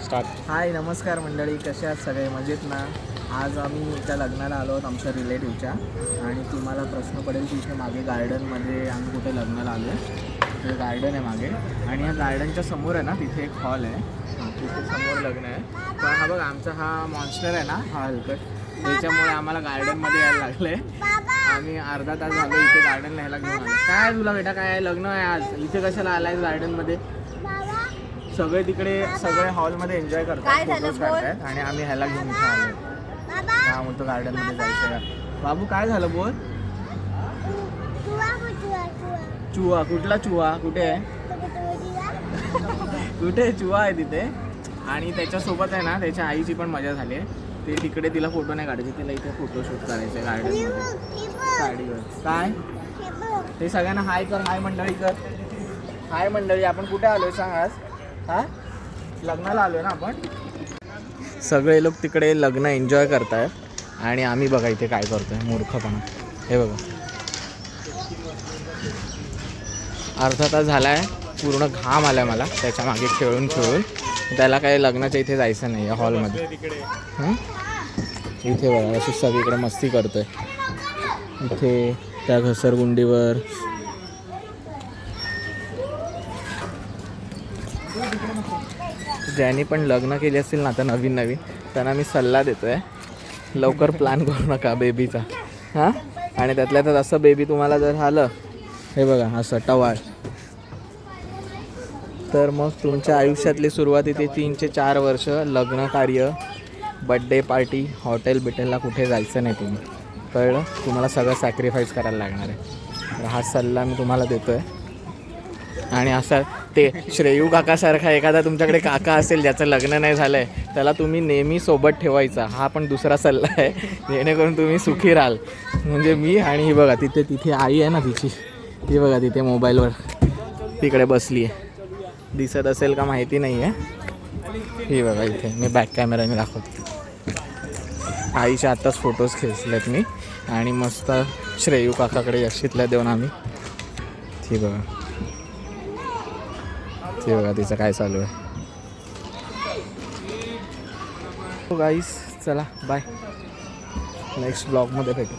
Start. हाय नमस्कार मंडळी, कसे आहात सगळे? मजेत ना? आज आम्ही एका लग्नाला आलो आहोत आमच्या रिलेटिव्हच्या. आणि तुम्हाला प्रश्न पडेल की इथे मागे गार्डनमध्ये आम्ही कुठे लग्नाला आलो आहे. ते गार्डन आहे मागे, आणि या गार्डनच्या समोर आहे ना तिथे एक हॉल आहे. तिथे समोर लग्न आहे. पण हा बघा आमचा हा मॉन्स्टर आहे ना, हा हलकट, त्याच्यामुळे आम्हाला गार्डनमध्ये यायला लागलं आहे. आम्ही अर्धा तास झालो इथे गार्डनला ह्याला घेऊन आलो. काय तुला बेटा, काय आहे? लग्न आहे आज, इथे कशाला आलाय गार्डनमध्ये? सगळे तिकडे सगळे हॉलमध्ये एन्जॉय करतात, फोटोज काढतात, आणि आम्ही ह्याला घेऊन इथे आलो. हा म्हणतो गार्डनमध्ये जायचं आहे. बाबू काय झालं बोल? चुहा? कुठला चुहा? कुठे आहे? कुठे चुहा आहे तिथे. आणि त्याच्यासोबत आहे ना त्याच्या आईची पण मजा झाली आहे. ते तिकडे तिला फोटो नाही काढायचे, तिला इथे फोटोशूट करायचं गार्डनमध्ये साडीवर. काय ते सगळ्यांना हाय कर, हाय मंडळी कर. हाय मंडळी, आपण कुठे आलोय सांग आज? हा लग्नाला आलोय ना आपण. सगळे लोक तिकडे लग्न एन्जॉय करतायत आणि आम्ही बघा इथे काय करतोय, मूर्खपणा. हे बघा अर्धा तास झालाय, पूर्ण घाम आलाय मला त्याच्या मागे खेळून खेळून. त्याला काही लग्नाच्या इथे जायचं नाही आहे हॉलमध्ये. इथे बघा अशी सगळीकडे मस्ती करतोय. इथे त्या घसरगुंडीवर ज्यांनी पण लग्न केली असतील ना आता नवीन नवीन, त्यांना मी सल्ला देतो आहे, लवकर प्लॅन करू नका बेबीचा. हां, आणि त्यातल्या त्यात असं बेबी तुम्हाला जर झालं, हे बघा असं टवाळ, तर मग तुमच्या आयुष्यातली सुरुवात इथे 3 ते 4 वर्ष लग्न कार्य, बड्डे पार्टी, हॉटेल बिटेलला कुठे जायचं नाही तुम्ही, कळलं? तुम्हाला सगळं सॅक्रिफाईस करायला लागणार आहे. तर हा सल्ला मी तुम्हाला देतो आहे. आणि असं ते श्रेयू काकासारखा एखादा तुमच्याकडे काका असेल ज्याचं लग्न नाही झालं आहे, त्याला तुम्ही नेहमी सोबत ठेवायचा. हा पण दुसरा सल्ला आहे, जेणेकरून तुम्ही सुखी राहाल. म्हणजे मी आणि ही बघा तिथे आई आहे ना तिची, ती बघा तिथे मोबाईलवर तिकडे बसली आहे, दिसत असेल का माहिती नाही आहे. ही बघा इथे मी बॅक कॅमेराने दाखवतो. आईचे आत्ताच फोटोज खेचलेत मी, आणि मस्त श्रेयू काकाकडे यशीतल्या देऊन आम्ही. ती बघा ते बघा तिचं काय चालू आहे. गाईस चला बाय, नेक्स्ट ब्लॉगमध्ये भेटू.